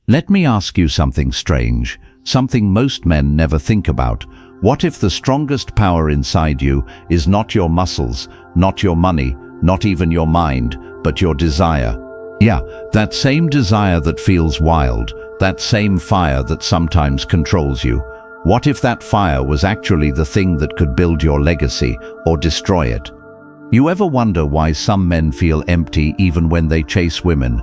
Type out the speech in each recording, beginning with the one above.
Let me ask you something strange, something most men never think about. What if the strongest power inside you is not your muscles, not your money, not even your mind, but your desire? Yeah, that same desire that feels wild, that same fire that sometimes controls you. What if that fire was actually the thing that could build your legacy or destroy it? You ever wonder why some men feel empty even when they chase women?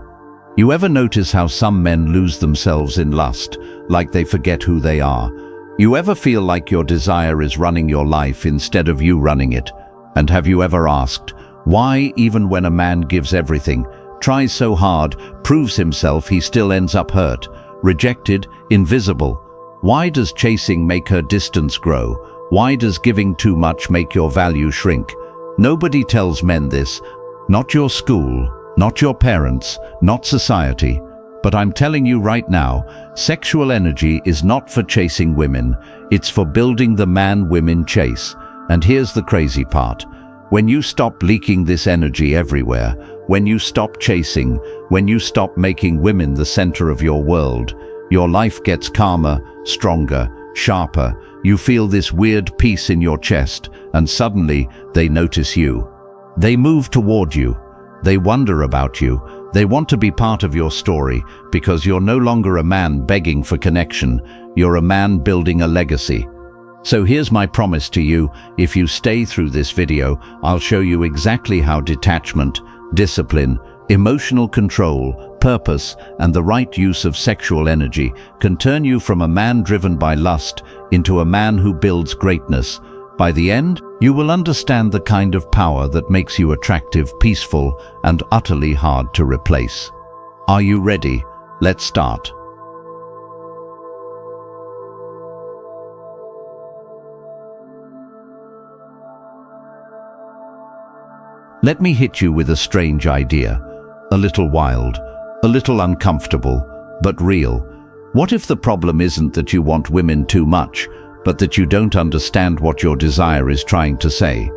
You ever notice how some men lose themselves in lust, like they forget who they are? You ever feel like your desire is running your life instead of you running it? And have you ever asked, why even when a man gives everything, tries so hard, proves himself, he still ends up hurt, rejected, invisible? Why does chasing make her distance grow? Why does giving too much make your value shrink? Nobody tells men this, not your school, not your parents, not society. But I'm telling you right now, sexual energy is not for chasing women, it's for building the man women chase. And here's the crazy part. When you stop leaking this energy everywhere, when you stop chasing, when you stop making women the center of your world, your life gets calmer, stronger, sharper. You feel this weird peace in your chest, and suddenly they notice you. They move toward you. They wonder about you. They want to be part of your story because you're no longer a man begging for connection. You're a man building a legacy. So here's my promise to you. If you stay through this video, I'll show you exactly how detachment, discipline, emotional control, purpose, and the right use of sexual energy can turn you from a man driven by lust into a man who builds greatness. By the end, you will understand the kind of power that makes you attractive, peaceful, and utterly hard to replace. Are you ready? Let's start. Let me hit you with a strange idea. A little wild, a little uncomfortable, but real. What if the problem isn't that you want women too much, but that you don't understand what your desire is trying to say?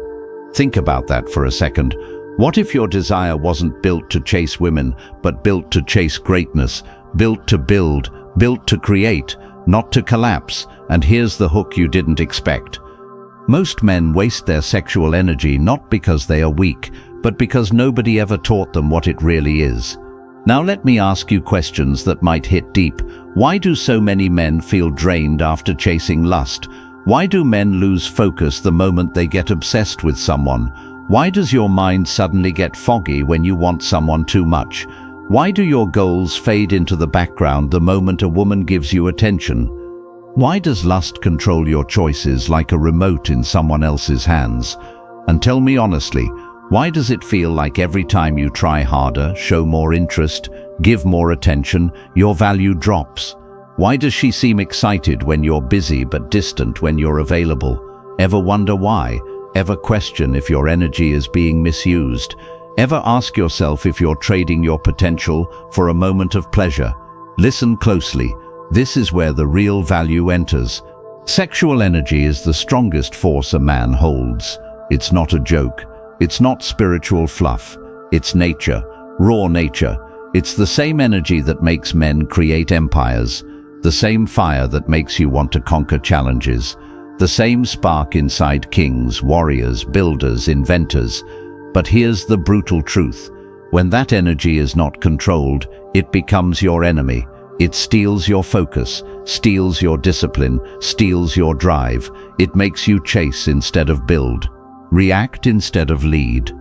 Think about that for a second. What if your desire wasn't built to chase women, but built to chase greatness, built to build, built to create, not to collapse? And here's the hook you didn't expect. Most men waste their sexual energy not because they are weak, but because nobody ever taught them what it really is. Now let me ask you questions that might hit deep. Why do so many men feel drained after chasing lust? Why do men lose focus the moment they get obsessed with someone? Why does your mind suddenly get foggy when you want someone too much? Why do your goals fade into the background the moment a woman gives you attention? Why does lust control your choices like a remote in someone else's hands? And tell me honestly, why does it feel like every time you try harder, show more interest, give more attention, your value drops? Why does she seem excited when you're busy but distant when you're available? Ever wonder why? Ever question if your energy is being misused? Ever ask yourself if you're trading your potential for a moment of pleasure? Listen closely. This is where the real value enters. Sexual energy is the strongest force a man holds. It's not a joke. It's not spiritual fluff. It's nature, raw nature. It's the same energy that makes men create empires, the same fire that makes you want to conquer challenges, the same spark inside kings, warriors, builders, inventors. But here's the brutal truth. When that energy is not controlled, it becomes your enemy. It steals your focus, steals your discipline, steals your drive. It makes you chase instead of build, react instead of lead,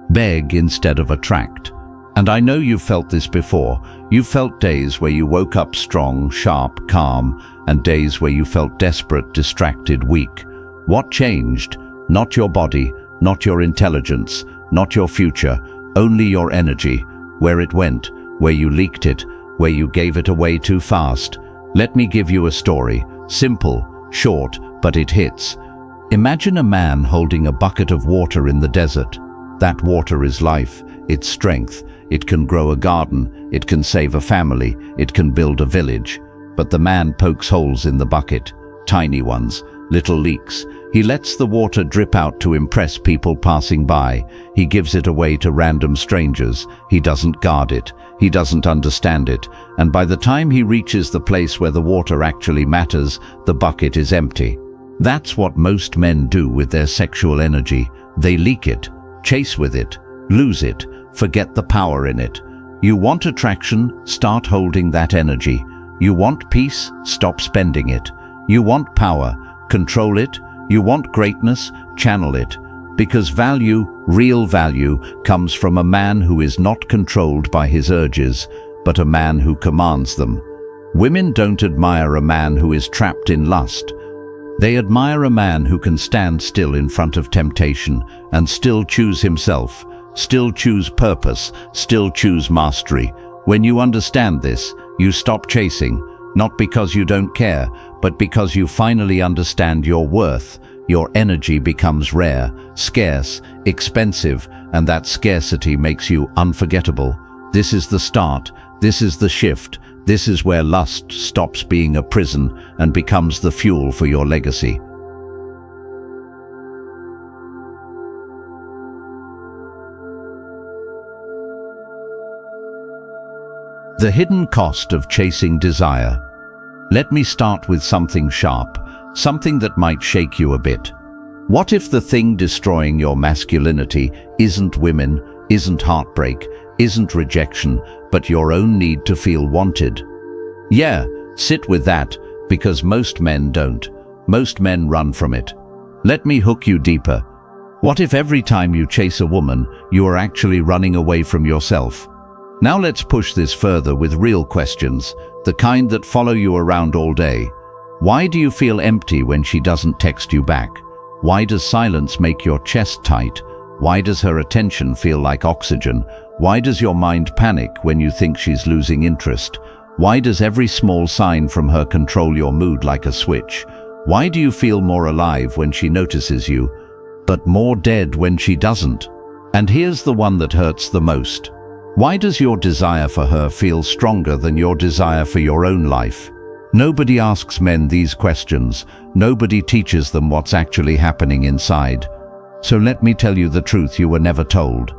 beg instead of attract. And I know you've felt this before. You've felt days where you woke up strong, sharp, calm, and days where you felt desperate, distracted, weak. What changed? Not your body, not your intelligence, not your future, only your energy, where it went, where you leaked it, where you gave it away too fast. Let me give you a story. Simple, short, but it hits. Imagine a man holding a bucket of water in the desert. That water is life, it's strength. It can grow a garden, it can save a family, it can build a village. But the man pokes holes in the bucket, tiny ones, little leaks. He lets the water drip out to impress people passing by. He gives it away to random strangers. He doesn't guard it. He doesn't understand it. And by the time he reaches the place where the water actually matters, the bucket is empty. That's what most men do with their sexual energy. They leak it, chase with it, lose it, forget the power in it. You want attraction? Start holding that energy. You want peace? Stop spending it. You want power? Control it. You want greatness? Channel it. Because value, real value, comes from a man who is not controlled by his urges, but a man who commands them. Women don't admire a man who is trapped in lust. They admire a man who can stand still in front of temptation and still choose himself, still choose purpose, still choose mastery. When you understand this, you stop chasing, not because you don't care, but because you finally understand your worth. Your energy becomes rare, scarce, expensive, and that scarcity makes you unforgettable. This is the start. This is the shift. This is where lust stops being a prison and becomes the fuel for your legacy. The hidden cost of chasing desire. Let me start with something sharp, something that might shake you a bit. What if the thing destroying your masculinity isn't women, isn't heartbreak, isn't rejection, but your own need to feel wanted? Yeah, sit with that, because most men don't. Most men run from it. Let me hook you deeper. What if every time you chase a woman, you are actually running away from yourself? Now let's push this further with real questions, the kind that follow you around all day. Why do you feel empty when she doesn't text you back? Why does silence make your chest tight? Why does her attention feel like oxygen? Why does your mind panic when you think she's losing interest? Why does every small sign from her control your mood like a switch? Why do you feel more alive when she notices you, but more dead when she doesn't? And here's the one that hurts the most. Why does your desire for her feel stronger than your desire for your own life? Nobody asks men these questions. Nobody teaches them what's actually happening inside. So let me tell you the truth you were never told.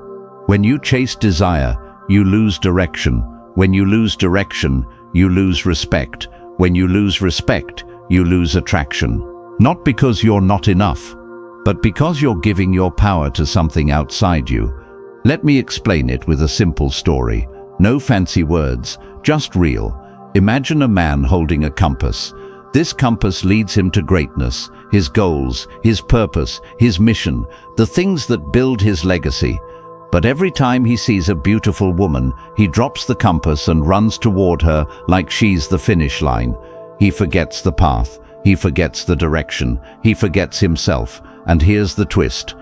When you chase desire, you lose direction. When you lose direction, you lose respect. When you lose respect, you lose attraction. Not because you're not enough, but because you're giving your power to something outside you. Let me explain it with a simple story. No fancy words, just real. Imagine a man holding a compass. This compass leads him to greatness, his goals, his purpose, his mission, the things that build his legacy. But every time he sees a beautiful woman, he drops the compass and runs toward her like she's the finish line. He forgets the path, he forgets the direction, he forgets himself. And here's the twist.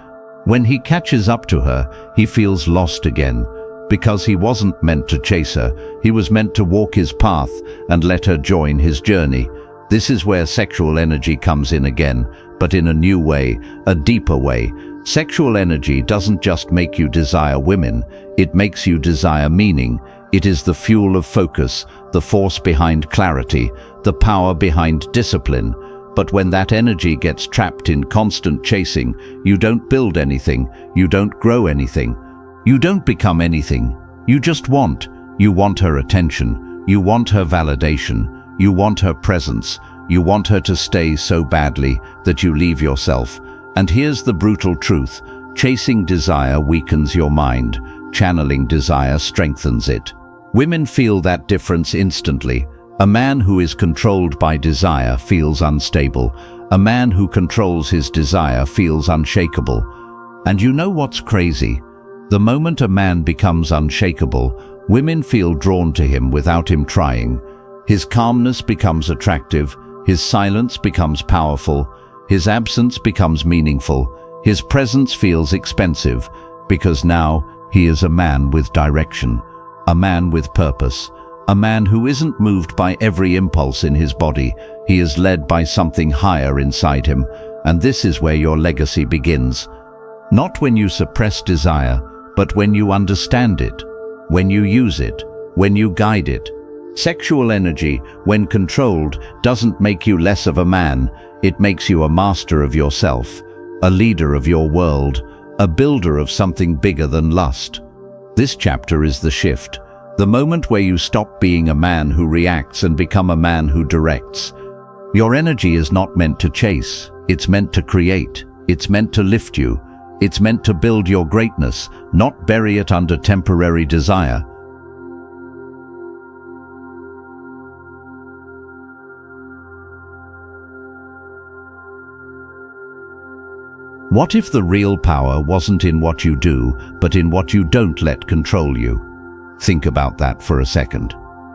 When he catches up to her, he feels lost again. Because he wasn't meant to chase her, he was meant to walk his path and let her join his journey. This is where sexual energy comes in again, but in a new way, a deeper way. Sexual energy doesn't just make you desire women, it makes you desire meaning. It is the fuel of focus, the force behind clarity, the power behind discipline. But when that energy gets trapped in constant chasing, you don't build anything, you don't grow anything. You don't become anything. You just want. You want her attention. You want her validation. You want her presence. You want her to stay so badly that you leave yourself. And here's the brutal truth. Chasing desire weakens your mind. Channeling desire strengthens it. Women feel that difference instantly. A man who is controlled by desire feels unstable. A man who controls his desire feels unshakable. And you know what's crazy? The moment a man becomes unshakable, women feel drawn to him without him trying. His calmness becomes attractive, his silence becomes powerful, his absence becomes meaningful, his presence feels expensive, because now he is a man with direction, a man with purpose, a man who isn't moved by every impulse in his body. He is led by something higher inside him, and this is where your legacy begins. Not when you suppress desire, but when you understand it, when you use it, when you guide it. Sexual energy, when controlled, doesn't make you less of a man. It makes you a master of yourself, a leader of your world, a builder of something bigger than lust. This chapter is the shift, the moment where you stop being a man who reacts and become a man who directs. Your energy is not meant to chase, it's meant to create, it's meant to lift you, it's meant to build your greatness, not bury it under temporary desire. What if the real power wasn't in what you do, but in what you don't let control you? Think about that for a second.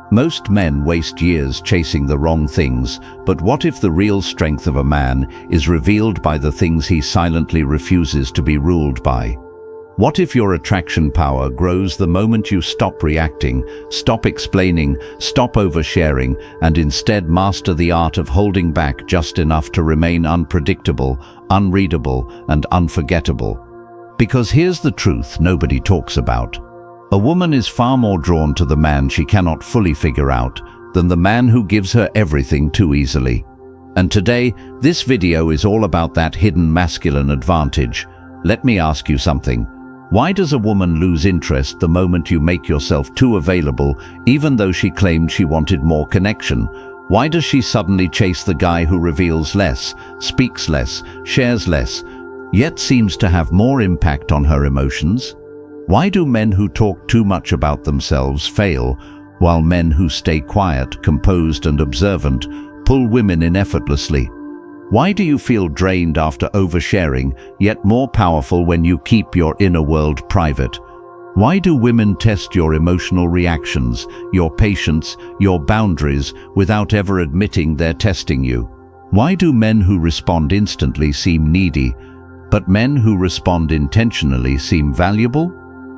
Most men waste years chasing the wrong things, but what if the real strength of a man is revealed by the things he silently refuses to be ruled by? What if your attraction power grows the moment you stop reacting, stop explaining, stop oversharing, and instead master the art of holding back just enough to remain unpredictable, unreadable, and unforgettable? Because here's the truth nobody talks about. A woman is far more drawn to the man she cannot fully figure out than the man who gives her everything too easily. And today, this video is all about that hidden masculine advantage. Let me ask you something. Why does a woman lose interest the moment you make yourself too available, even though she claimed she wanted more connection? Why does she suddenly chase the guy who reveals less, speaks less, shares less, yet seems to have more impact on her emotions? Why do men who talk too much about themselves fail, while men who stay quiet, composed, and observant pull women in effortlessly? Why do you feel drained after oversharing, yet more powerful when you keep your inner world private? Why do women test your emotional reactions, your patience, your boundaries, without ever admitting they're testing you? Why do men who respond instantly seem needy, but men who respond intentionally seem valuable?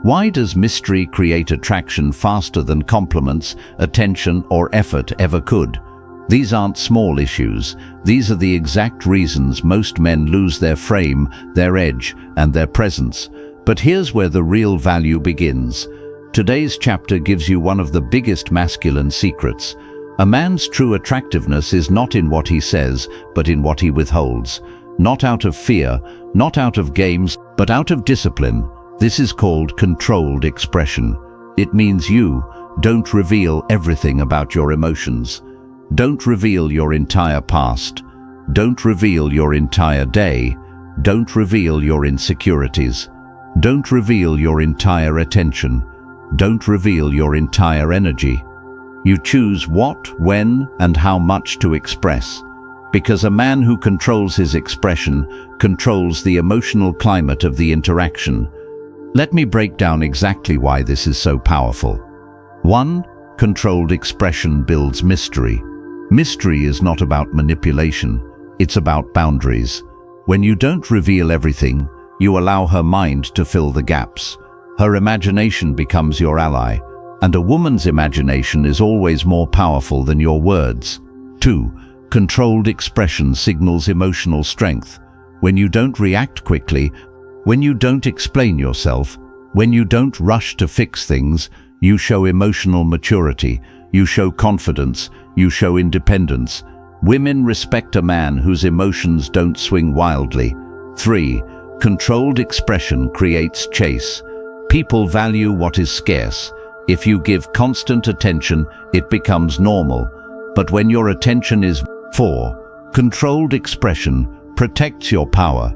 Why does mystery create attraction faster than compliments, attention, or effort ever could? These aren't small issues. These are the exact reasons most men lose their frame, their edge, and their presence. But here's where the real value begins. Today's chapter gives you one of the biggest masculine secrets. A man's true attractiveness is not in what he says, but in what he withholds. Not out of fear, not out of games, but out of discipline. This is called controlled expression. It means you don't reveal everything about your emotions. Don't reveal your entire past. Don't reveal your entire day. Don't reveal your insecurities. Don't reveal your entire attention. Don't reveal your entire energy. You choose what, when, and how much to express. Because a man who controls his expression controls the emotional climate of the interaction. Let me break down exactly why this is so powerful. 1. Controlled expression builds mystery. Mystery is not about manipulation, it's about boundaries. When you don't reveal everything, you allow her mind to fill the gaps. Her imagination becomes your ally, and a woman's imagination is always more powerful than your words. 2. Controlled expression signals emotional strength. When you don't react quickly, when you don't explain yourself, when you don't rush to fix things, you show emotional maturity, you show confidence, you show independence. Women respect a man whose emotions don't swing wildly. 3. Controlled expression creates chase. People value what is scarce. If you give constant attention, it becomes normal. But when your attention is 4. Controlled expression protects your power.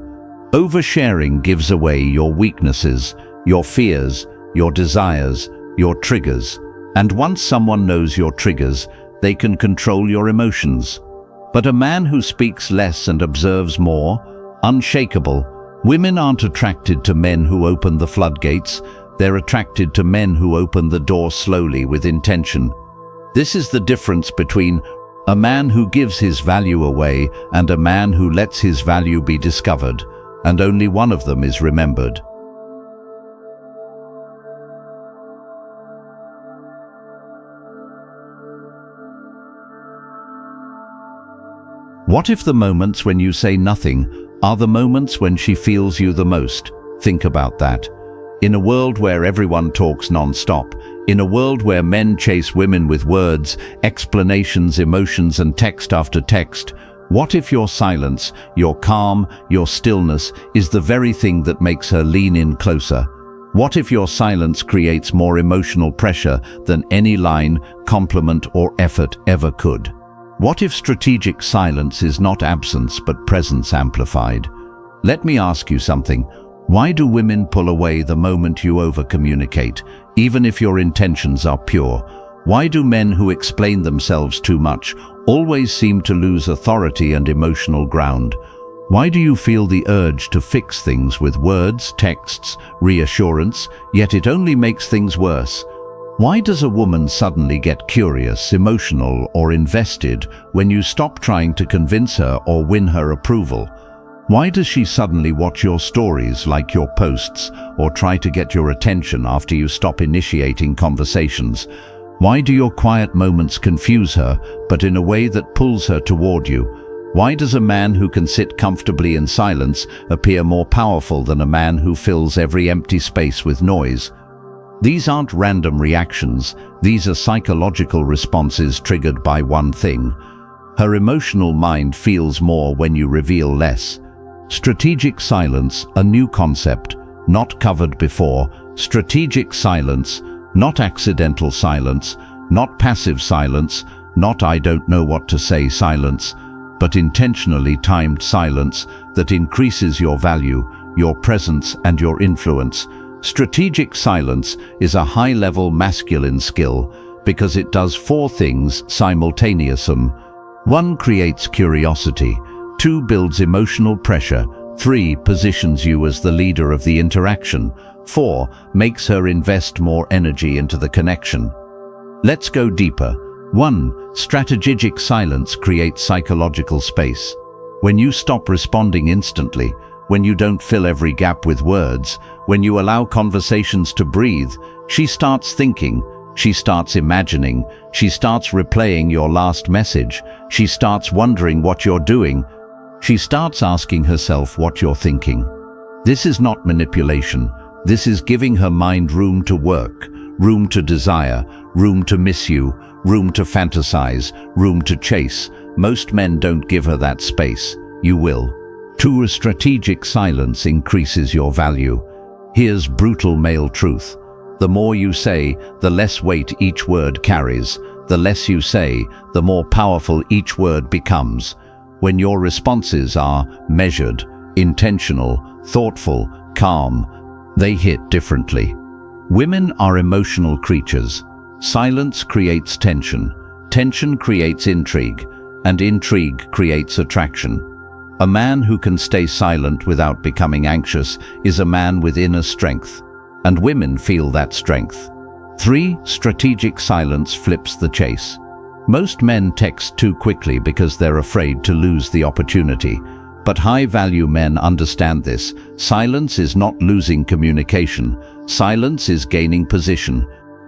Oversharing gives away your weaknesses, your fears, your desires, your triggers. And once someone knows your triggers, they can control your emotions. But a man who speaks less and observes more, unshakable. Women aren't attracted to men who open the floodgates, they're attracted to men who open the door slowly with intention. This is the difference between a man who gives his value away and a man who lets his value be discovered, and only one of them is remembered. What if the moments when you say nothing are the moments when she feels you the most? Think about that. In a world where everyone talks non-stop, in a world where men chase women with words, explanations, emotions, and text after text, What if your silence, your calm, your stillness is the very thing that makes her lean in closer? What if your silence creates more emotional pressure than any line, compliment, or effort ever could? What if strategic silence is not absence but presence amplified? Let me ask you something. Why do women pull away the moment you over-communicate, even if your intentions are pure? Why do men who explain themselves too much always seem to lose authority and emotional ground? Why do you feel the urge to fix things with words, texts, reassurance, yet it only makes things worse? Why does a woman suddenly get curious, emotional, or invested when you stop trying to convince her or win her approval? Why does she suddenly watch your stories, like your posts, or try to get your attention after you stop initiating conversations? Why do your quiet moments confuse her, but in a way that pulls her toward you? Why does a man who can sit comfortably in silence appear more powerful than a man who fills every empty space with noise? These aren't random reactions, these are psychological responses triggered by one thing. Her emotional mind feels more when you reveal less. Strategic silence, a new concept, not covered before. Strategic silence, not accidental silence, not passive silence, not I don't know what to say silence, but intentionally timed silence that increases your value, your presence, and your influence. Strategic silence is a high-level masculine skill because it does four things simultaneously. 1. Creates curiosity. 2. Builds emotional pressure. 3. Positions you as the leader of the interaction. 4. Makes her invest more energy into the connection. Let's go deeper. 1. Strategic silence creates psychological space. When you stop responding instantly, when you don't fill every gap with words, when you allow conversations to breathe, she starts thinking, she starts imagining, she starts replaying your last message, she starts wondering what you're doing, she starts asking herself what you're thinking. This is not manipulation. This is giving her mind room to work, room to desire, room to miss you, room to fantasize, room to chase. Most men don't give her that space. You will. 2. Strategic silence increases your value. Here's brutal male truth. The more you say, the less weight each word carries. The less you say, the more powerful each word becomes. When your responses are measured, intentional, thoughtful, calm, they hit differently. Women are emotional creatures. Silence creates tension. Tension creates intrigue, and intrigue creates attraction. A man who can stay silent without becoming anxious is a man with inner strength, and women feel that strength. 3. Strategic silence flips the chase. Most men text too quickly because they're afraid to lose the opportunity. But high-value men understand this. Silence is not losing communication. Silence is gaining position.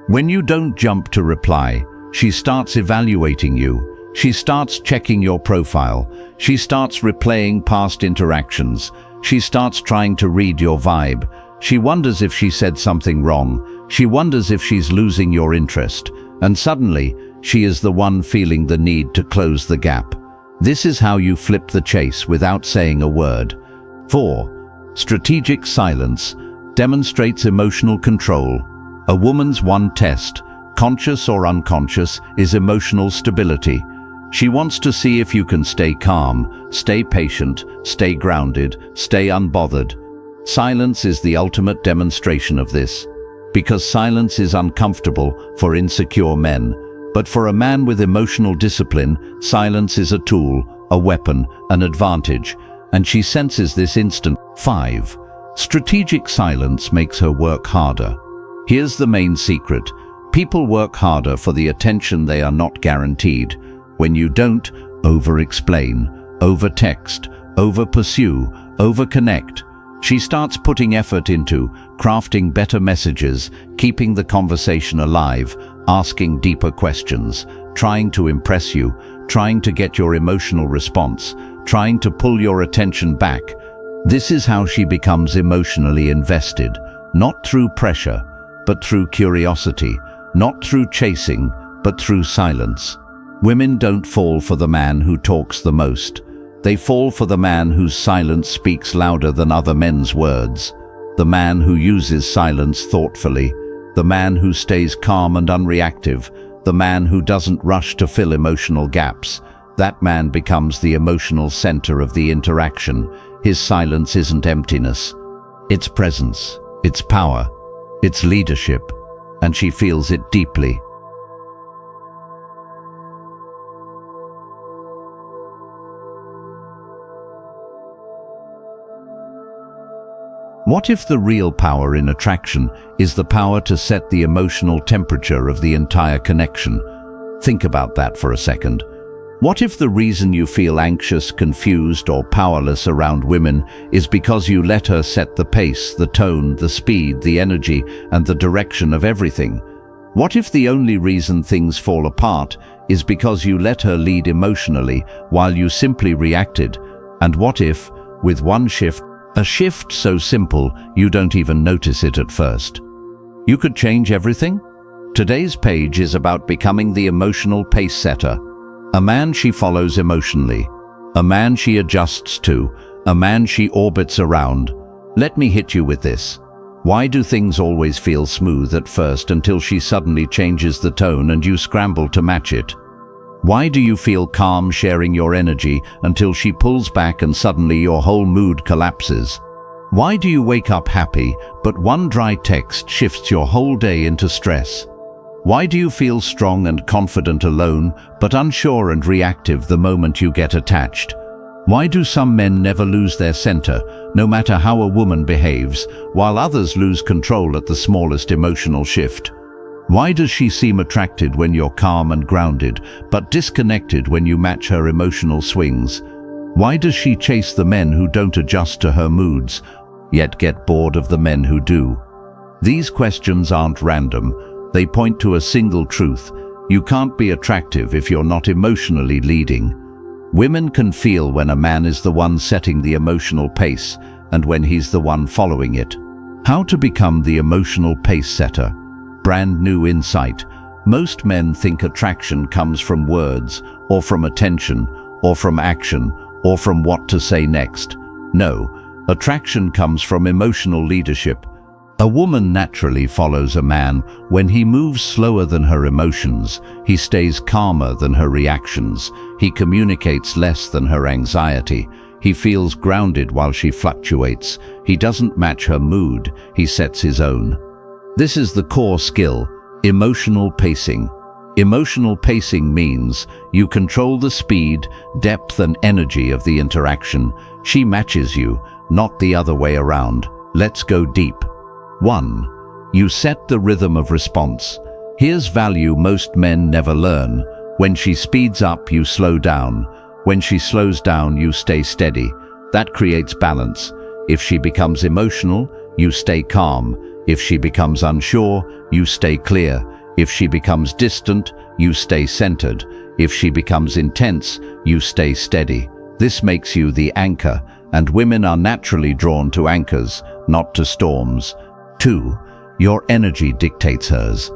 When you don't jump to reply, she starts evaluating you. She starts checking your profile. She starts replaying past interactions. She starts trying to read your vibe. She wonders if she said something wrong. She wonders if she's losing your interest. And suddenly, she is the one feeling the need to close the gap. This is how you flip the chase without saying a word. 4. Strategic silence demonstrates emotional control. A woman's one test, conscious or unconscious, is emotional stability. She wants to see if you can stay calm, stay patient, stay grounded, stay unbothered. Silence is the ultimate demonstration of this, because silence is uncomfortable for insecure men. But for a man with emotional discipline, silence is a tool, a weapon, an advantage, and she senses this instant. 5. Strategic silence makes her work harder. Here's the main secret. People work harder for the attention they are not guaranteed. When you don't over-explain, over-text, over-pursue, over-connect, she starts putting effort into crafting better messages, keeping the conversation alive, asking deeper questions, trying to impress you, trying to get your emotional response, trying to pull your attention back. This is how she becomes emotionally invested, not through pressure, but through curiosity, not through chasing, but through silence. Women don't fall for the man who talks the most. They fall for the man whose silence speaks louder than other men's words, the man who uses silence thoughtfully, the man who stays calm and unreactive, the man who doesn't rush to fill emotional gaps. That man becomes the emotional center of the interaction. His silence isn't emptiness. It's presence, it's power, it's leadership, and she feels it deeply. What if the real power in attraction is the power to set the emotional temperature of the entire connection? Think about that for a second. What if the reason you feel anxious, confused, or powerless around women is because you let her set the pace, the tone, the speed, the energy, and the direction of everything? What if the only reason things fall apart is because you let her lead emotionally while you simply reacted? And what if, with one shift, a shift so simple you don't even notice it at first, you could change everything? Today's page is about becoming the emotional pace setter. A man she follows emotionally, a man she adjusts to, a man she orbits around. Let me hit you with this. Why do things always feel smooth at first until she suddenly changes the tone and you scramble to match it? Why do you feel calm sharing your energy until she pulls back and suddenly your whole mood collapses? Why do you wake up happy, but one dry text shifts your whole day into stress? Why do you feel strong and confident alone, but unsure and reactive the moment you get attached? Why do some men never lose their center, no matter how a woman behaves, while others lose control at the smallest emotional shift? Why does she seem attracted when you're calm and grounded, but disconnected when you match her emotional swings? Why does she chase the men who don't adjust to her moods, yet get bored of the men who do? These questions aren't random. They point to a single truth. You can't be attractive if you're not emotionally leading. Women can feel when a man is the one setting the emotional pace and when he's the one following it. How to become the emotional pace setter? Brand new insight. Most men think attraction comes from words, or from attention, or from action, or from what to say next. No, attraction comes from emotional leadership. A woman naturally follows a man when he moves slower than her emotions, he stays calmer than her reactions, he communicates less than her anxiety, he feels grounded while she fluctuates, he doesn't match her mood, he sets his own. This is the core skill, emotional pacing. Emotional pacing means you control the speed, depth, and energy of the interaction. She matches you, not the other way around. Let's go deep. 1. You set the rhythm of response. Here's value most men never learn. When she speeds up, you slow down. When she slows down, you stay steady. That creates balance. If she becomes emotional, you stay calm. If she becomes unsure, you stay clear. If she becomes distant, you stay centered. If she becomes intense, you stay steady. This makes you the anchor, and women are naturally drawn to anchors, not to storms. 2. Your energy dictates hers.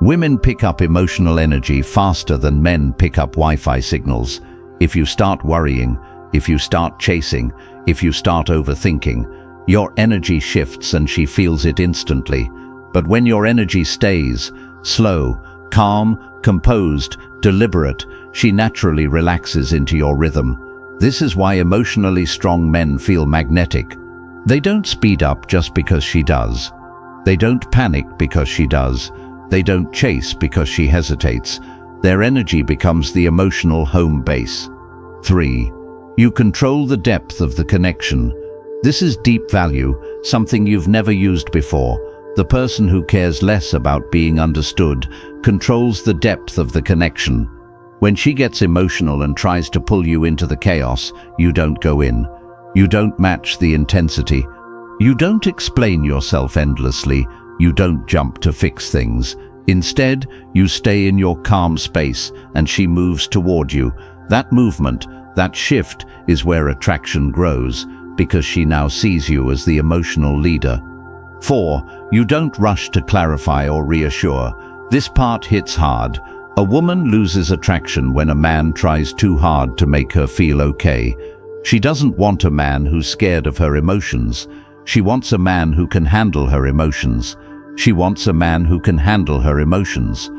Women pick up emotional energy faster than men pick up Wi-Fi signals. If you start worrying, if you start chasing, if you start overthinking, your energy shifts and she feels it instantly. But when your energy stays slow, calm, composed, deliberate, she naturally relaxes into your rhythm. This is why emotionally strong men feel magnetic. They don't speed up just because she does. They don't panic because she does. They don't chase because she hesitates. Their energy becomes the emotional home base. 3. You control the depth of the connection. This is deep value, something you've never used before. The person who cares less about being understood controls the depth of the connection. When she gets emotional and tries to pull you into the chaos, you don't go in. You don't match the intensity. You don't explain yourself endlessly. You don't jump to fix things. Instead, you stay in your calm space and she moves toward you. That movement, that shift is where attraction grows, because she now sees you as the emotional leader. 4. You don't rush to clarify or reassure. This part hits hard. A woman loses attraction when a man tries too hard to make her feel okay. She doesn't want a man who's scared of her emotions. She wants a man who can handle her emotions. She wants a man who can handle her emotions.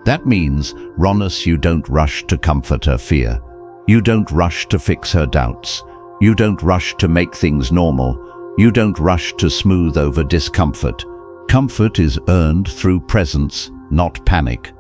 That means, Ronus, you don't rush to comfort her fear. You don't rush to fix her doubts. You don't rush to make things normal. You don't rush to smooth over discomfort. Comfort is earned through presence, not panic.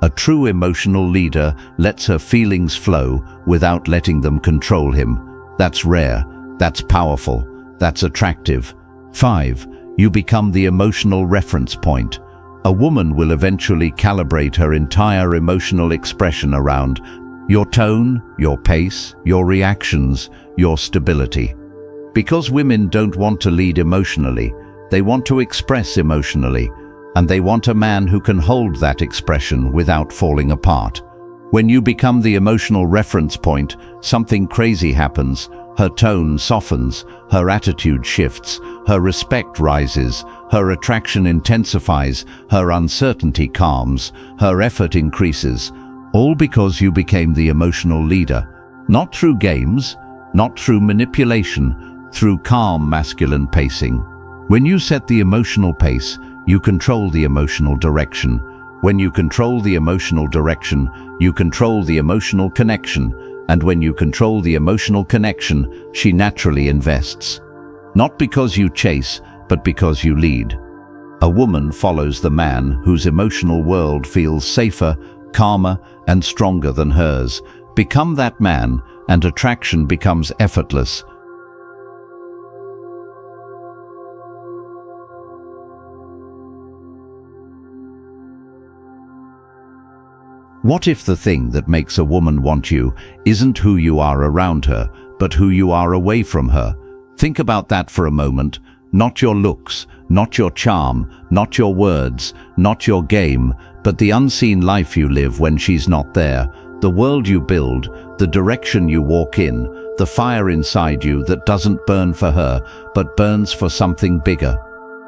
A true emotional leader lets her feelings flow without letting them control him. That's rare, that's powerful, that's attractive. 5. You become the emotional reference point. A woman will eventually calibrate her entire emotional expression around your tone, your pace, your reactions, your stability. Because women don't want to lead emotionally, they want to express emotionally, and they want a man who can hold that expression without falling apart. When you become the emotional reference point, something crazy happens. Her tone softens, her attitude shifts, her respect rises, her attraction intensifies, her uncertainty calms, her effort increases, all because you became the emotional leader. Not through games, not through manipulation, through calm masculine pacing. When you set the emotional pace, you control the emotional direction. When you control the emotional direction, you control the emotional connection. And when you control the emotional connection, she naturally invests. Not because you chase, but because you lead. A woman follows the man whose emotional world feels safer, calmer, and stronger than hers. Become that man, and attraction becomes effortless. What if the thing that makes a woman want you isn't who you are around her, but who you are away from her? Think about that for a moment. Not your looks, not your charm, not your words, not your game, but the unseen life you live when she's not there, the world you build, the direction you walk in, the fire inside you that doesn't burn for her, but burns for something bigger.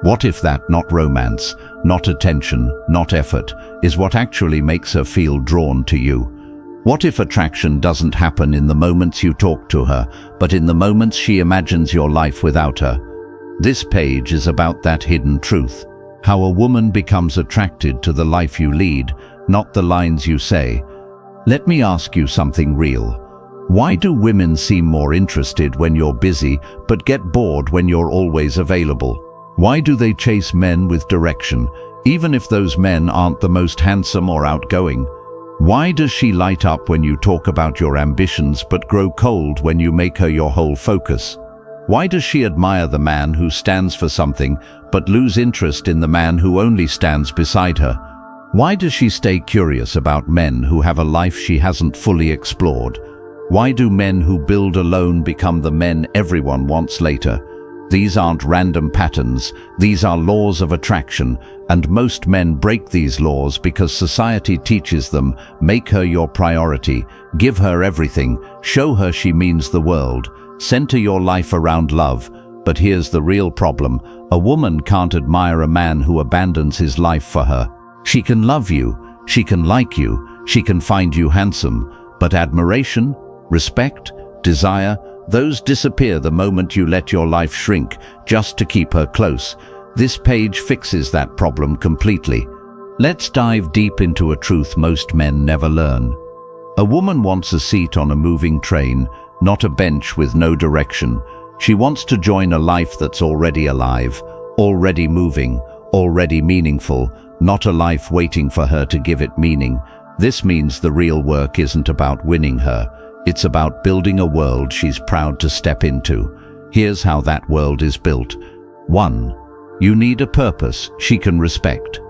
What if that, not romance, not attention, not effort, is what actually makes her feel drawn to you? What if attraction doesn't happen in the moments you talk to her, but in the moments she imagines your life without her? This page is about that hidden truth, how a woman becomes attracted to the life you lead, not the lines you say. Let me ask you something real. Why do women seem more interested when you're busy, but get bored when you're always available? Why do they chase men with direction, even if those men aren't the most handsome or outgoing? Why does she light up when you talk about your ambitions but grow cold when you make her your whole focus? Why does she admire the man who stands for something but lose interest in the man who only stands beside her? Why does she stay curious about men who have a life she hasn't fully explored? Why do men who build alone become the men everyone wants later? These aren't random patterns, these are laws of attraction, and most men break these laws because society teaches them, make her your priority, give her everything, show her she means the world, center your life around love. But here's the real problem: a woman can't admire a man who abandons his life for her. She can love you, she can like you, she can find you handsome, but admiration, respect, desire, those disappear the moment you let your life shrink just to keep her close. This page fixes that problem completely. Let's dive deep into a truth most men never learn. A woman wants a seat on a moving train, not a bench with no direction. She wants to join a life that's already alive, already moving, already meaningful, not a life waiting for her to give it meaning. This means the real work isn't about winning her. It's about building a world she's proud to step into. Here's how that world is built. 1. You need a purpose she can respect.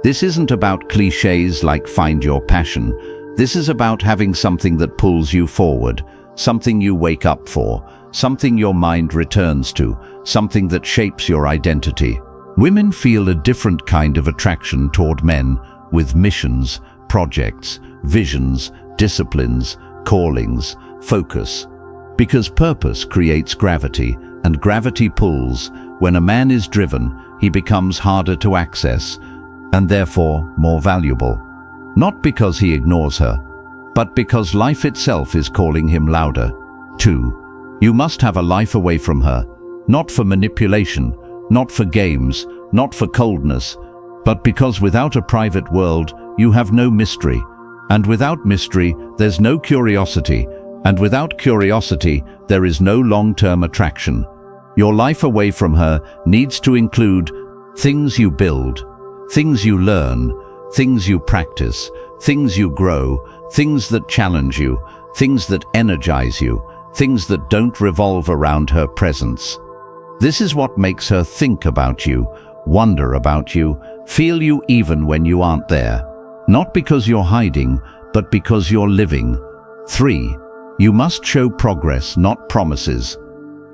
This isn't about cliches like find your passion. This is about having something that pulls you forward, something you wake up for, something your mind returns to, something that shapes your identity. Women feel a different kind of attraction toward men with missions, projects, visions, disciplines, callings, focus. Because purpose creates gravity, and gravity pulls. When a man is driven, he becomes harder to access, and therefore more valuable. Not because he ignores her, but because life itself is calling him louder. 2. You must have a life away from her, not for manipulation, not for games, not for coldness, but because without a private world, you have no mystery. And without mystery, there's no curiosity. And without curiosity, there is no long-term attraction. Your life away from her needs to include things you build, things you learn, things you practice, things you grow, things that challenge you, things that energize you, things that don't revolve around her presence. This is what makes her think about you, wonder about you, feel you even when you aren't there. Not because you're hiding, but because you're living. 3. You must show progress, not promises.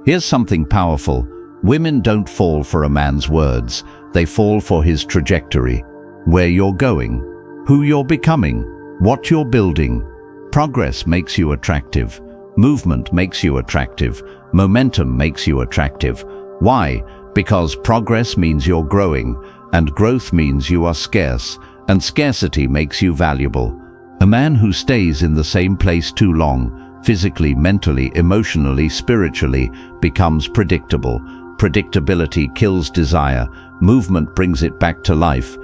Here's something powerful. Women don't fall for a man's words. They fall for his trajectory. Where you're going, who you're becoming, what you're building. Progress makes you attractive. Movement makes you attractive. Momentum makes you attractive. Why? Because progress means you're growing, and growth means you are scarce, and scarcity makes you valuable. A man who stays in the same place too long, physically, mentally, emotionally, spiritually, becomes predictable. Predictability kills desire. Movement brings it back to life.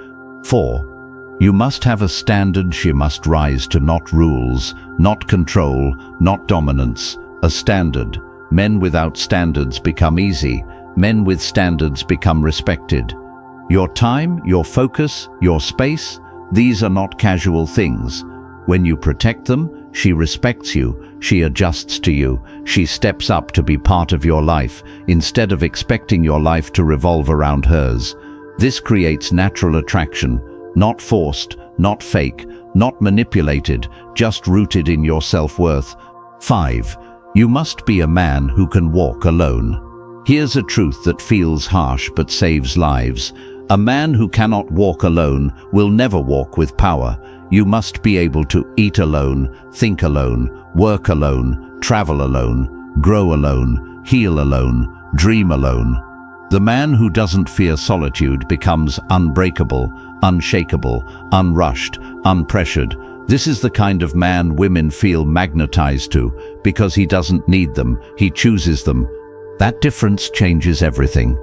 4. You must have a standard she must rise to, not rules, not control, not dominance. A standard. Men without standards become easy. Men with standards become respected. Your time, your focus, your space, these are not casual things. When you protect them, she respects you, she adjusts to you, she steps up to be part of your life, instead of expecting your life to revolve around hers. This creates natural attraction, not forced, not fake, not manipulated, just rooted in your self-worth. 5. You must be a man who can walk alone. Here's a truth that feels harsh but saves lives. A man who cannot walk alone will never walk with power. You must be able to eat alone, think alone, work alone, travel alone, grow alone, heal alone, dream alone. The man who doesn't fear solitude becomes unbreakable, unshakable, unrushed, unpressured. This is the kind of man women feel magnetized to, because he doesn't need them, he chooses them. That difference changes everything.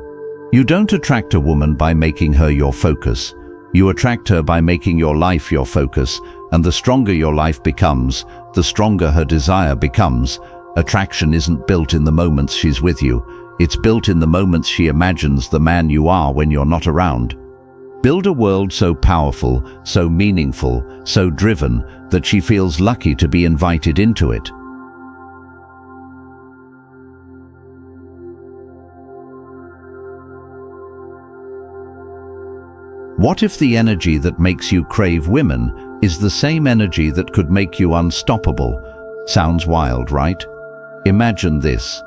You don't attract a woman by making her your focus. You attract her by making your life your focus, and the stronger your life becomes, the stronger her desire becomes. Attraction isn't built in the moments she's with you. It's built in the moments she imagines the man you are when you're not around. Build a world so powerful, so meaningful, so driven, that she feels lucky to be invited into it. What if the energy that makes you crave women is the same energy that could make you unstoppable? Sounds wild, right? Imagine this.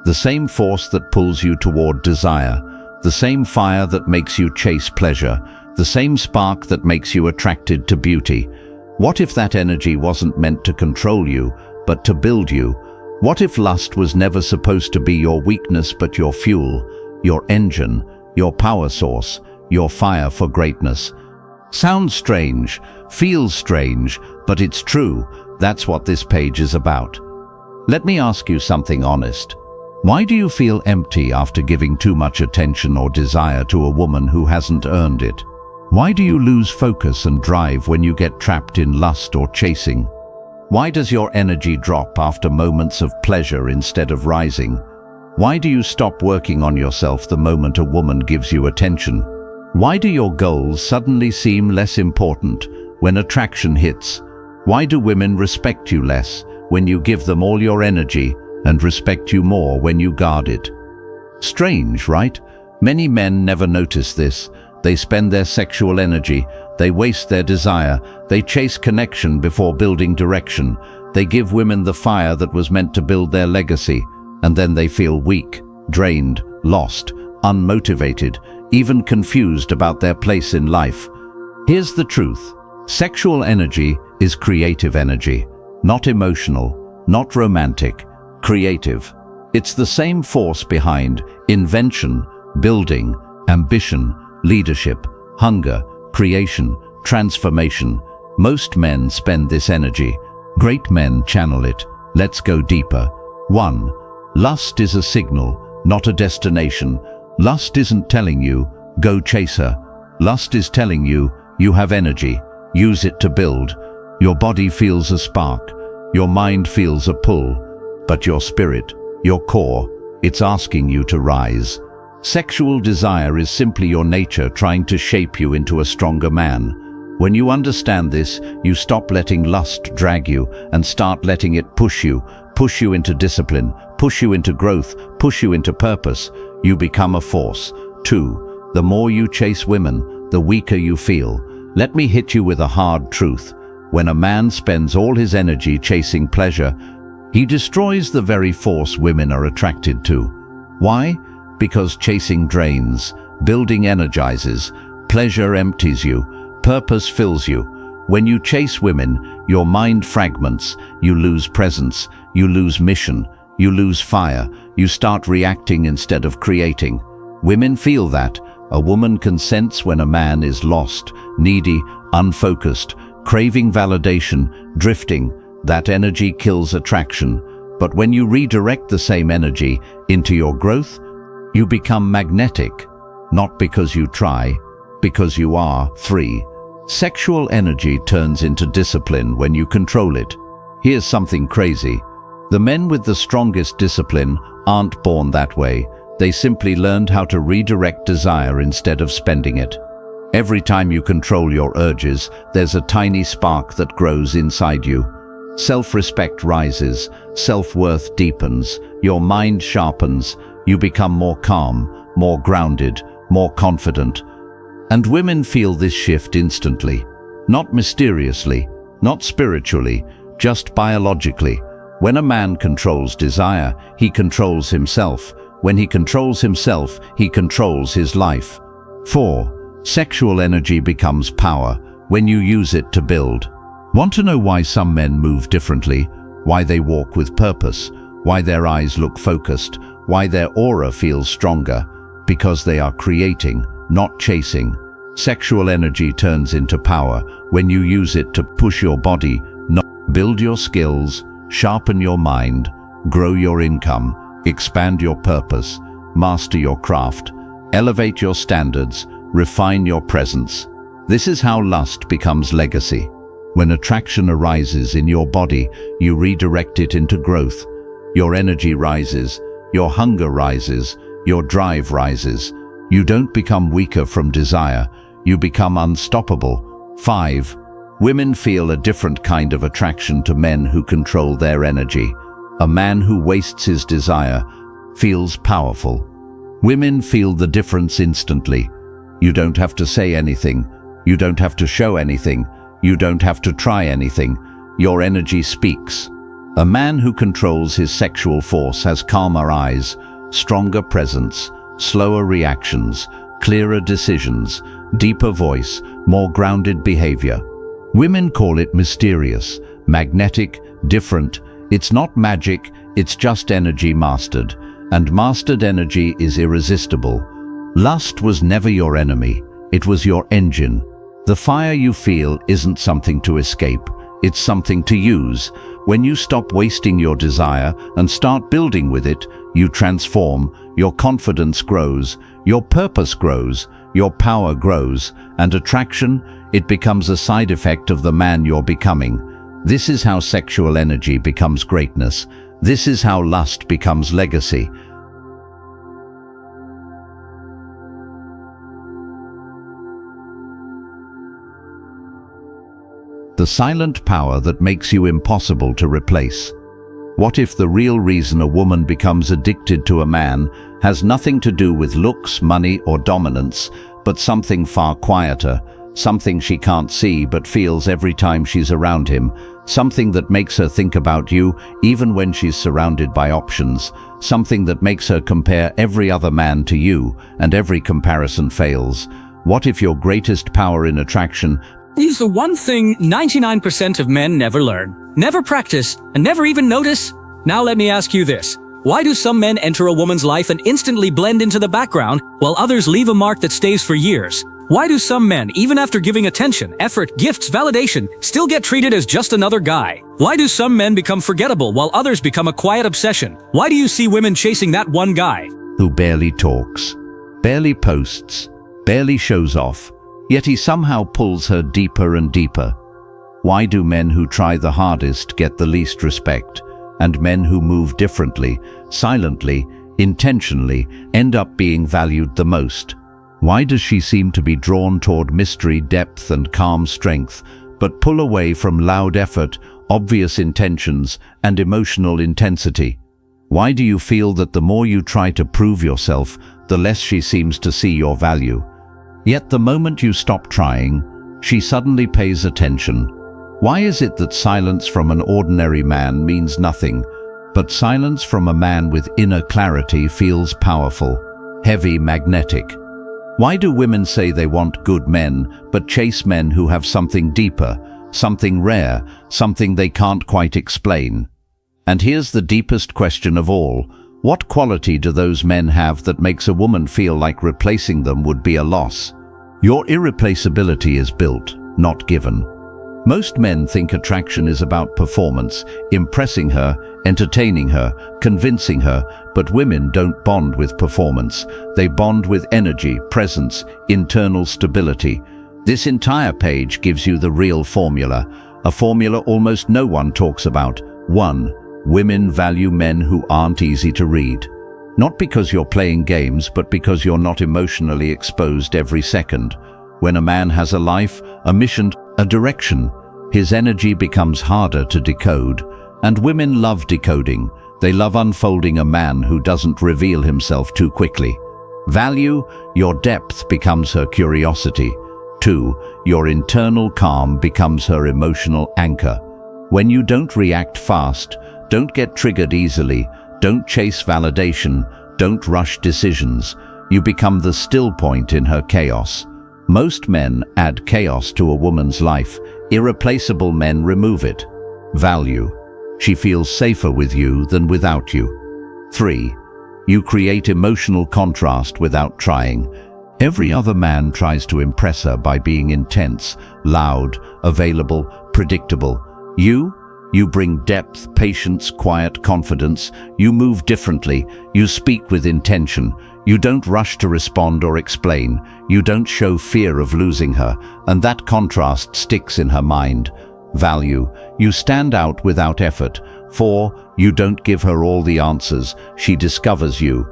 The same force that pulls you toward desire, the same fire that makes you chase pleasure, the same spark that makes you attracted to beauty. What if that energy wasn't meant to control you, but to build you? What if lust was never supposed to be your weakness but your fuel, your engine, your power source, your fire for greatness? Sounds strange, feels strange, but it's true. That's what this page is about. Let me ask you something honest. Why do you feel empty after giving too much attention or desire to a woman who hasn't earned it? Why do you lose focus and drive when you get trapped in lust or chasing? Why does your energy drop after moments of pleasure instead of rising? Why do you stop working on yourself the moment a woman gives you attention? Why do your goals suddenly seem less important when attraction hits? Why do women respect you less when you give them all your energy and respect you more when you guard it? Strange, right? Many men never notice this. They spend their sexual energy, they waste their desire, they chase connection before building direction. They give women the fire that was meant to build their legacy, and then they feel weak, drained, lost, unmotivated, even confused about their place in life. Here's the truth. Sexual energy is creative energy, not emotional, not romantic, creative. It's the same force behind invention, building, ambition, leadership, hunger, creation, transformation. Most men spend this energy. Great men channel it. Let's go deeper. 1. Lust is a signal, not a destination. Lust isn't telling you, go chase her. Lust is telling you, you have energy, use it to build. Your body feels a spark, your mind feels a pull, but your spirit, your core, it's asking you to rise. Sexual desire is simply your nature trying to shape you into a stronger man. When you understand this, you stop letting lust drag you and start letting it push you into discipline, push you into growth, push you into purpose. You become a force. 2. The more you chase women, the weaker you feel. Let me hit you with a hard truth. When a man spends all his energy chasing pleasure, he destroys the very force women are attracted to. Why? Because chasing drains, building energizes, pleasure empties you, purpose fills you. When you chase women, your mind fragments, you lose presence, you lose mission, you lose fire, you start reacting instead of creating. Women feel that. A woman can sense when a man is lost, needy, unfocused, craving validation, drifting. That energy kills attraction. But when you redirect the same energy into your growth, you become magnetic, not because you try, because you are. 3. Sexual energy turns into discipline when you control it. Here's something crazy. The men with the strongest discipline aren't born that way. They simply learned how to redirect desire instead of spending it. Every time you control your urges, there's a tiny spark that grows inside you. Self-respect rises, self-worth deepens, your mind sharpens, you become more calm, more grounded, more confident. And women feel this shift instantly. Not mysteriously, not spiritually, just biologically. When a man controls desire, he controls himself. When he controls himself, he controls his life. 4. Sexual energy becomes power when you use it to build. Want to know why some men move differently? Why they walk with purpose? Why their eyes look focused? Why their aura feels stronger? Because they are creating, not chasing. Sexual energy turns into power when you use it to push your body, not build your skills, sharpen your mind, grow your income, expand your purpose, master your craft, elevate your standards, refine your presence. This is how lust becomes legacy. When attraction arises in your body, you redirect it into growth. Your energy rises, your hunger rises, your drive rises. You don't become weaker from desire, you become unstoppable. 5. Women feel a different kind of attraction to men who control their energy. A man who wastes his desire feels powerful. Women feel the difference instantly. You don't have to say anything. You don't have to show anything. You don't have to try anything. Your energy speaks. A man who controls his sexual force has calmer eyes, stronger presence, slower reactions, clearer decisions, deeper voice, more grounded behavior. Women call it mysterious, magnetic, different. It's not magic, it's just energy mastered. And mastered energy is irresistible. Lust was never your enemy, it was your engine. The fire you feel isn't something to escape, it's something to use. When you stop wasting your desire and start building with it, you transform, your confidence grows, your purpose grows, your power grows, and attraction, it becomes a side effect of the man you're becoming. This is how sexual energy becomes greatness. This is how lust becomes legacy. The silent power that makes you impossible to replace. What if the real reason a woman becomes addicted to a man has nothing to do with looks, money, or dominance, but something far quieter, something she can't see but feels every time she's around him, something that makes her think about you even when she's surrounded by options, something that makes her compare every other man to you, and every comparison fails? What if your greatest power in attraction is the one thing 99% of men never learn, never practice, and never even notice? Now let me ask you this. Why do some men enter a woman's life and instantly blend into the background, while others leave a mark that stays for years? Why do some men, even after giving attention, effort, gifts, validation, still get treated as just another guy? Why do some men become forgettable while others become a quiet obsession? Why do you see women chasing that one guy who barely talks, barely posts, barely shows off, yet he somehow pulls her deeper and deeper? Why do men who try the hardest get the least respect, and men who move differently, silently, intentionally, end up being valued the most? Why does she seem to be drawn toward mystery, depth, and calm strength, but pull away from loud effort, obvious intentions, and emotional intensity? Why do you feel that the more you try to prove yourself, the less she seems to see your value? Yet the moment you stop trying, she suddenly pays attention. Why is it that silence from an ordinary man means nothing, but silence from a man with inner clarity feels powerful, heavy, magnetic? Why do women say they want good men, but chase men who have something deeper, something rare, something they can't quite explain? And here's the deepest question of all. What quality do those men have that makes a woman feel like replacing them would be a loss? Your irreplaceability is built, not given. Most men think attraction is about performance, impressing her, entertaining her, convincing her, but women don't bond with performance. They bond with energy, presence, internal stability. This entire page gives you the real formula, a formula almost no one talks about. 1. Women value men who aren't easy to read. Not because you're playing games, but because you're not emotionally exposed every second. When a man has a life, a mission, a direction, his energy becomes harder to decode. And women love decoding. They love unfolding a man who doesn't reveal himself too quickly. Value, your depth becomes her curiosity. 2. Your internal calm becomes her emotional anchor. When you don't react fast, don't get triggered easily, don't chase validation, don't rush decisions, you become the still point in her chaos. Most men add chaos to a woman's life. Irreplaceable men remove it. Value. She feels safer with you than without you. 3. You create emotional contrast without trying. Every other man tries to impress her by being intense, loud, available, predictable. You bring depth, patience, quiet confidence. You move differently. You speak with intention. You don't rush to respond or explain. You don't show fear of losing her, and that contrast sticks in her mind. Value. You stand out without effort. 4. You don't give her all the answers. She discovers you.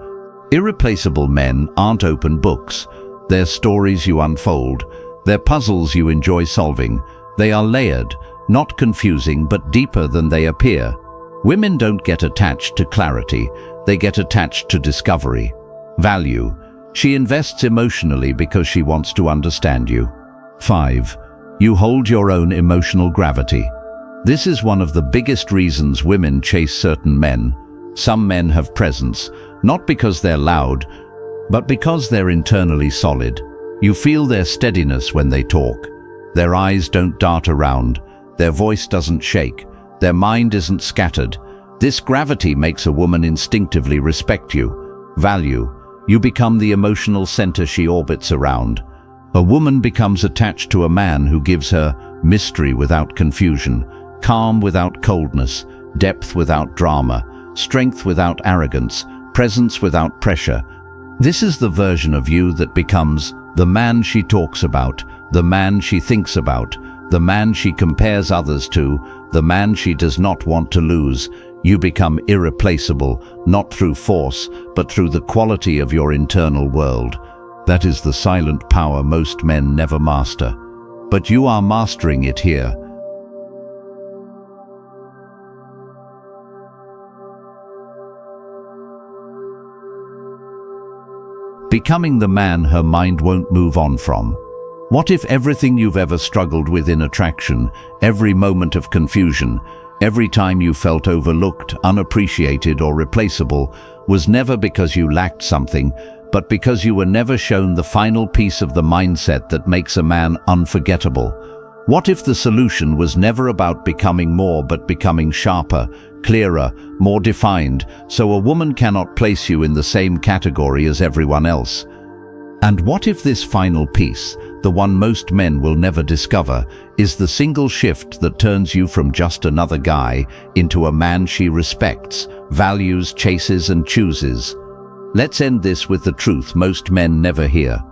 Irreplaceable men aren't open books. They're stories you unfold. They're puzzles you enjoy solving. They are layered, not confusing, but deeper than they appear. Women don't get attached to clarity. They get attached to discovery. Value. She invests emotionally because she wants to understand you. 5. You hold your own emotional gravity. This is one of the biggest reasons women chase certain men. Some men have presence, not because they're loud, but because they're internally solid. You feel their steadiness when they talk. Their eyes don't dart around. Their voice doesn't shake. Their mind isn't scattered. This gravity makes a woman instinctively respect you. Value. You become the emotional center she orbits around. A woman becomes attached to a man who gives her mystery without confusion, calm without coldness, depth without drama, strength without arrogance, presence without pressure. This is the version of you that becomes the man she talks about, the man she thinks about, the man she compares others to, the man she does not want to lose. You become irreplaceable, not through force, but through the quality of your internal world. That is the silent power most men never master. But you are mastering it here. Becoming the man her mind won't move on from. What if everything you've ever struggled with in attraction, every moment of confusion, every time you felt overlooked, unappreciated, or replaceable, was never because you lacked something, but because you were never shown the final piece of the mindset that makes a man unforgettable? What if the solution was never about becoming more, but becoming sharper, clearer, more defined, so a woman cannot place you in the same category as everyone else? And what if this final piece, the one most men will never discover, is the single shift that turns you from just another guy into a man she respects, values, chases, and chooses? Let's end this with the truth most men never hear.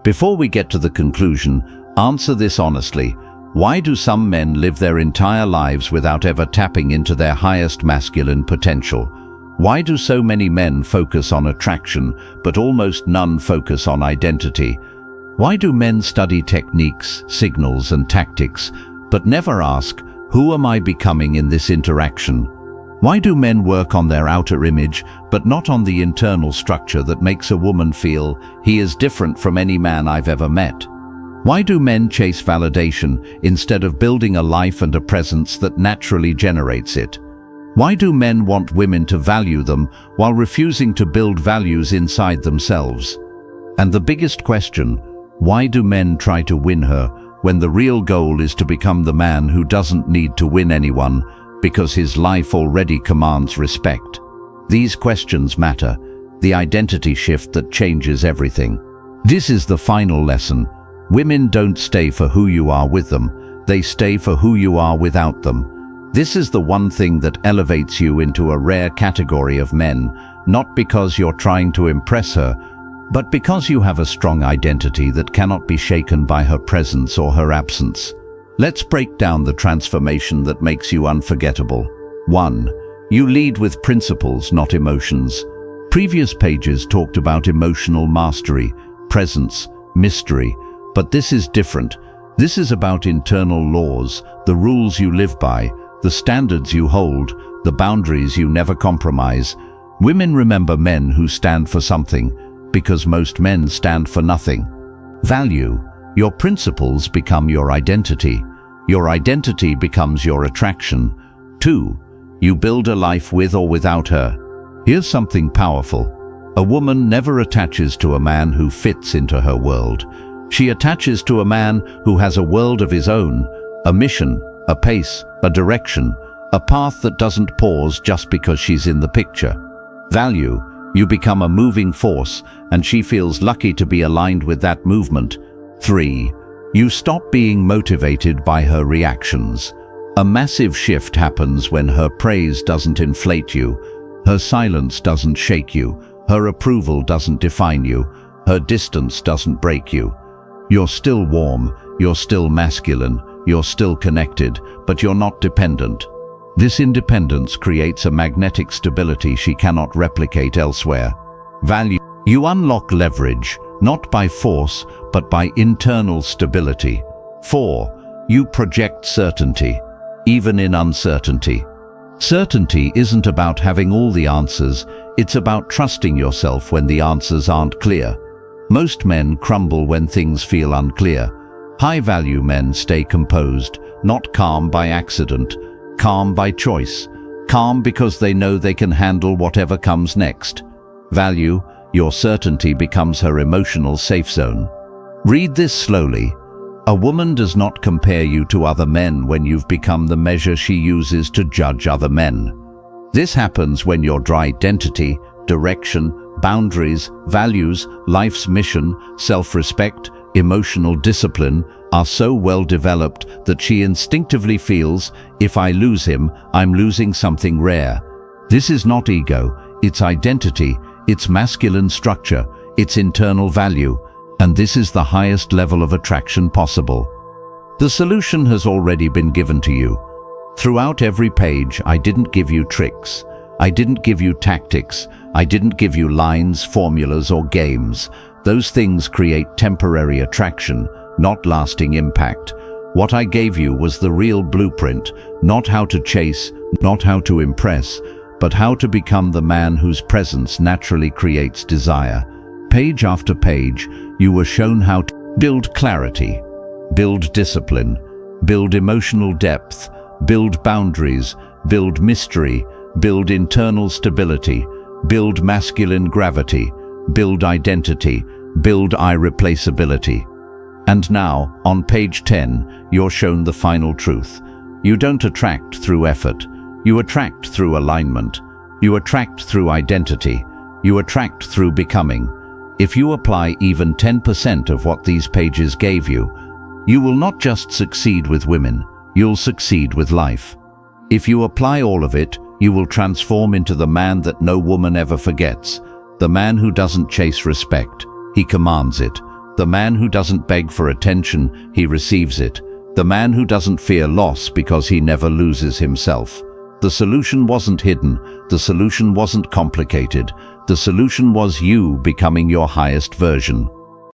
Before we get to the conclusion, answer this honestly. Why do some men live their entire lives without ever tapping into their highest masculine potential? Why do so many men focus on attraction, but almost none focus on identity? Why do men study techniques, signals, and tactics, but never ask, who am I becoming in this interaction? Why do men work on their outer image, but not on the internal structure that makes a woman feel, he is different from any man I've ever met? Why do men chase validation instead of building a life and a presence that naturally generates it? Why do men want women to value them while refusing to build values inside themselves? And the biggest question, why do men try to win her when the real goal is to become the man who doesn't need to win anyone because his life already commands respect? These questions matter, the identity shift that changes everything. This is the final lesson. Women don't stay for who you are with them, they stay for who you are without them. This is the one thing that elevates you into a rare category of men, not because you're trying to impress her, but because you have a strong identity that cannot be shaken by her presence or her absence. Let's break down the transformation that makes you unforgettable. 1. You lead with principles, not emotions. Previous pages talked about emotional mastery, presence, mystery, but this is different. This is about internal laws, the rules you live by, the standards you hold, the boundaries you never compromise. Women remember men who stand for something, because most men stand for nothing. Value. Your principles become your identity. Your identity becomes your attraction. 2. You build a life with or without her. Here's something powerful. A woman never attaches to a man who fits into her world. She attaches to a man who has a world of his own, a mission, a pace, a direction, a path that doesn't pause just because she's in the picture. Value. You become a moving force, and she feels lucky to be aligned with that movement. 3. You stop being motivated by her reactions. A massive shift happens when her praise doesn't inflate you, her silence doesn't shake you, her approval doesn't define you, her distance doesn't break you. You're still warm, you're still masculine, you're still connected, but you're not dependent. This independence creates a magnetic stability she cannot replicate elsewhere. Value. You unlock leverage, not by force, but by internal stability. 4. You project certainty, even in uncertainty. Certainty isn't about having all the answers, it's about trusting yourself when the answers aren't clear. Most men crumble when things feel unclear. High-value men stay composed, not calm by accident, calm by choice, calm because they know they can handle whatever comes next. Value. Your certainty becomes her emotional safe zone. Read this slowly. A woman does not compare you to other men when you've become the measure she uses to judge other men. This happens when your identity, direction, boundaries, values, life's mission, self-respect, emotional discipline are so well developed that she instinctively feels, if I lose him, I'm losing something rare. This is not ego, it's identity, it's masculine structure, it's internal value, and this is the highest level of attraction possible. The solution has already been given to you. Throughout every page, I didn't give you tricks. I didn't give you tactics. I didn't give you lines, formulas, or games. Those things create temporary attraction, not lasting impact. What I gave you was the real blueprint, not how to chase, not how to impress, but how to become the man whose presence naturally creates desire. Page after page, you were shown how to build clarity, build discipline, build emotional depth, build boundaries, build mystery, build internal stability, build masculine gravity, build identity, build irreplaceability. And now, on page 10, you're shown the final truth. You don't attract through effort. You attract through alignment. You attract through identity. You attract through becoming. If you apply even 10% of what these pages gave you, you will not just succeed with women, you'll succeed with life. If you apply all of it, you will transform into the man that no woman ever forgets, the man who doesn't chase respect, he commands it, the man who doesn't beg for attention, he receives it, the man who doesn't fear loss because he never loses himself. The solution wasn't hidden, the solution wasn't complicated, the solution was you becoming your highest version.